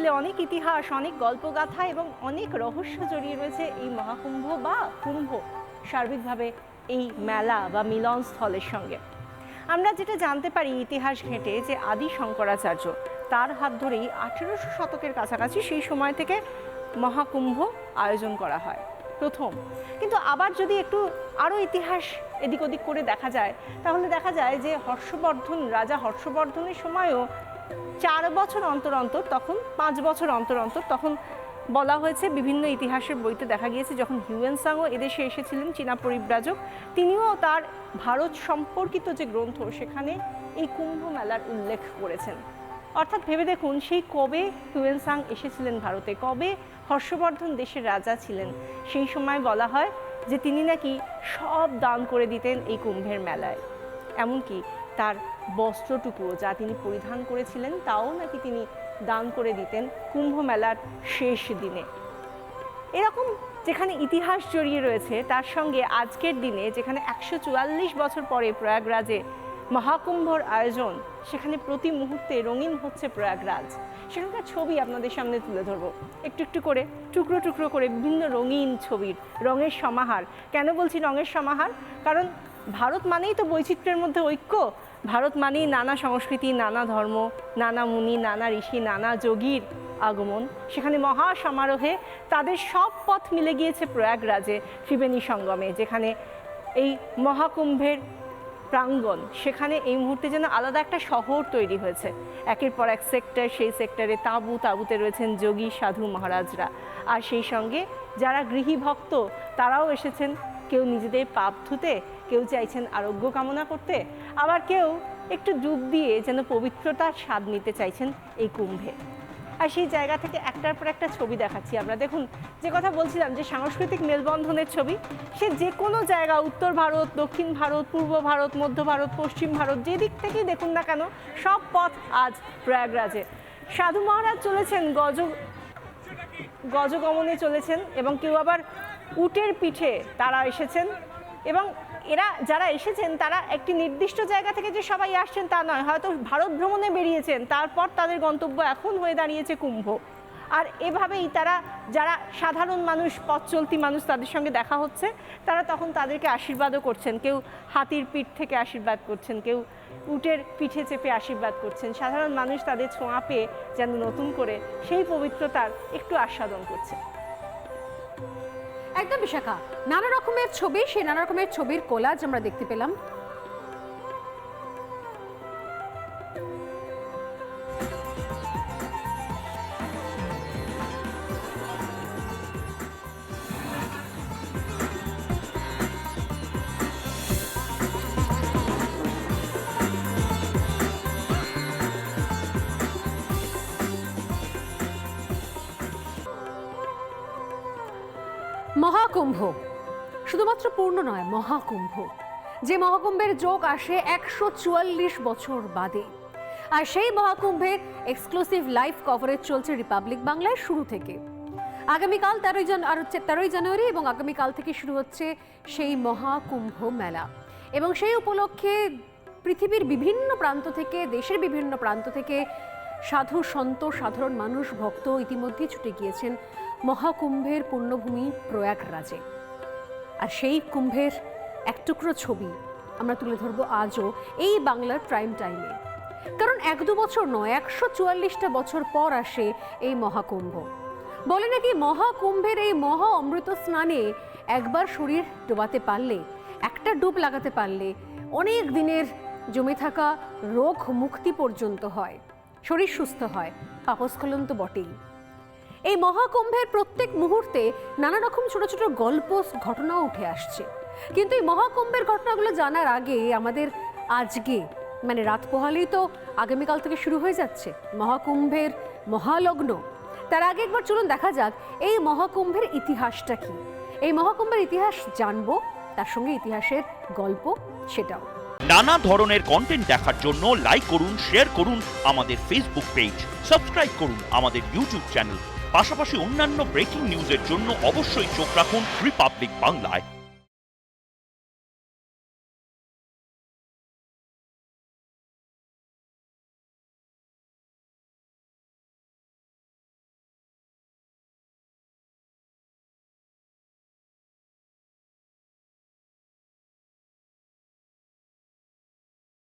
মিলে অনেক ইতিহাস, অনেক গল্পগাথা এবং অনেক রহস্য জড়িয়ে রয়েছে এই মহাকুম্ভ বা কুম্ভ, সার্বিকভাবে এই মেলা বা মিলনস্থলের সঙ্গে। আমরা যেটা জানতে পারি ইতিহাস ঘেঁটে যে আদি শঙ্করাচার্য, তার হাত ধরেই 1800 শতকের কাছাকাছি সেই সময় থেকে মহাকুম্ভ আয়োজন করা হয় প্রথম। কিন্তু আবার যদি একটু আরও ইতিহাস এদিক ওদিক করে দেখা যায়, তাহলে দেখা যায় যে রাজা হর্ষবর্ধনের সময়ও 4 বছর অন্তর অন্তর, তখন 5 বছর অন্তর অন্তর, তখন বলা হয়েছে বিভিন্ন ইতিহাসের বইতে দেখা গিয়েছে যখন হিউয়েনসাংও এদেশে এসেছিলেন, চীনা পরিব্রাজক, তিনিও তার ভারত সম্পর্কিত যে গ্রন্থ সেখানে এই কুম্ভ মেলার উল্লেখ করেছেন। অর্থাৎ ভেবে দেখুন সেই কবে হিউয়েনসাং এসেছিলেন ভারতে, কবে হর্ষবর্ধন দেশের রাজা ছিলেন। সেই সময় বলা হয় যে তিনি নাকি সব দান করে দিতেন এই কুম্ভের মেলায়, এমনকি তার বস্ত্রটুকুও যা তিনি পরিধান করেছিলেন তাও নাকি তিনি দান করে দিতেন কুম্ভ মেলার শেষ দিনে। এরকম যেখানে ইতিহাস জড়িয়ে রয়েছে, তার সঙ্গে আজকের দিনে যেখানে 144 বছর পরে প্রয়াগরাজে মহাকুম্ভর আয়োজন, সেখানে প্রতি মুহূর্তে রঙিন হচ্ছে প্রয়াগরাজ। সেখানকার ছবি আপনাদের সামনে তুলে ধরবো একটু একটু করে, টুকরো টুকরো করে, বিভিন্ন রঙিন ছবির রঙের সমাহার। কেন বলছি রঙের সমাহার? কারণ ভারত মানেই তো বৈচিত্র্যের মধ্যে ঐক্য, ভারত মানেই নানা সংস্কৃতি, নানা ধর্ম, নানা মুনি, নানা ঋষি, নানা যোগীর আগমন। সেখানে মহা সমারোহে তাদের সব পথ মিলে গিয়েছে প্রয়াগরাজে ত্রিবেণী সঙ্গমে, যেখানে এই মহাকুম্ভের প্রাঙ্গণ, সেখানে এই মুহূর্তে যেন আলাদা একটা শহর তৈরি হয়েছে। একের পর এক সেক্টর, সেই সেক্টরে তাঁবুতে রয়েছেন যোগী সাধু মহারাজরা, আর সেই সঙ্গে যারা গৃহী ভক্ত তারাও এসেছেন, কেউ নিজেদের পাপ ধুতে, কেউ চাইছেন আরোগ্য কামনা করতে, আবার কেউ একটু ডুব দিয়ে যেন পবিত্রতার স্বাদ নিতে চাইছেন এই কুম্ভে। আর সেই জায়গা থেকে একটার পর একটা ছবি দেখাচ্ছি আমরা। দেখুন, যে কথা বলছিলাম যে সাংস্কৃতিক মেলবন্ধনের ছবি, সে যে কোনো জায়গা, উত্তর ভারত, দক্ষিণ ভারত, পূর্ব ভারত, মধ্য ভারত, পশ্চিম ভারত, যে দিক থেকেই দেখুন না কেন, সব পথ আজ প্রয়াগরাজে। সাধু মহারাজ চলেছেন গজগমনে চলেছেন, এবং কেউ আবার উটের পিঠে তারা এসেছেন। এবং এরা যারা এসেছেন তারা একটি নির্দিষ্ট জায়গা থেকে যে সবাই আসছেন তা নয়, হয়তো ভারত ভ্রমণে বেরিয়েছেন, তারপর তাদের গন্তব্য এখন হয়ে দাঁড়িয়েছে কুম্ভ। আর এভাবেই তারা, যারা সাধারণ মানুষ, পথ চলতি মানুষ, তাদের সঙ্গে দেখা হচ্ছে, তারা তখন তাদেরকে আশীর্বাদও করছেন। কেউ হাতির পিঠ থেকে আশীর্বাদ করছেন, কেউ উটের পিঠে চেপে আশীর্বাদ করছেন। সাধারণ মানুষ তাদের ছোঁয়া পেয়ে যেন নতুন করে সেই পবিত্রতার একটু আস্বাদন করছে। একদম বিশাখা, নানা রকমের ছবি, সেই নানা রকমের ছবির কোলাজ আমরা দেখতে পেলাম। মহাকুম্ভ শুধুমাত্র পূর্ণ নয়, মহাকুম্ভ, যে মহাকুম্ভের যোগ আসে 144 বছর বাদে। আর সেই মহাকুম্ভের এক্সক্লুসিভ লাইভ কভারেজ চলছে রিপাবলিক বাংলায় শুরু থেকে। আগামীকাল 13 জানুয়ারি এবং আগামীকাল থেকে শুরু হচ্ছে সেই মহাকুম্ভ মেলা, এবং সেই উপলক্ষে পৃথিবীর বিভিন্ন প্রান্ত থেকে, দেশের বিভিন্ন প্রান্ত থেকে সাধু সন্ত, সাধারণ মানুষ, ভক্ত ইতিমধ্যেই ছুটে গিয়েছেন মহাকুম্ভের পুণ্যভূমি প্রয়াগরাজে। আর সেই কুম্ভের এক টুকরো ছবি আমরা তুলে ধরবো আজও এই বাংলার প্রাইম টাইমে। কারণ 1-2 বছর নয়, 144টা বছর পর আসে এই মহাকুম্ভ। বলে নাকি মহাকুম্ভের এই মহা অমৃত স্নানে একবার শরীর ডোবাতে পারলে, একটা ডুব লাগাতে পারলে অনেক দিনের জমে থাকা রোগ মুক্তি পর্যন্ত হয়, শরীর সুস্থ হয়, পাপস্খলন তো বটেই। এই মহাকুম্ভের প্রত্যেক মুহূর্তে নানা রকম ছোট ছোট গল্প, ঘটনাও উঠে আসছে। কিন্তু এই মহাকুম্ভের ঘটনাগুলো জানার আগে আমাদের আজকে, মানে রাত পোহালেই তো আগামীকাল থেকে শুরু হয়ে যাচ্ছে মহাকুম্ভের মহালগ্ন। তার আগে একবার চলুন দেখা যাক এই মহাকুম্ভের ইতিহাসটা কি। এই মহাকুম্ভের ইতিহাস জানবো, তার সঙ্গে ইতিহাসের গল্প সেটাও। নানা ধরনের কন্টেন্ট দেখার জন্য লাইক করুন, শেয়ার করুন আমাদের ফেসবুক পেজ, সাবস্ক্রাইব করুন আমাদের ইউটিউব চ্যানেল। পাশাপাশি অন্যান্য ব্রেকিং নিউজের জন্য অবশ্যই চোখ রাখুন রিপাবলিক বাংলায়।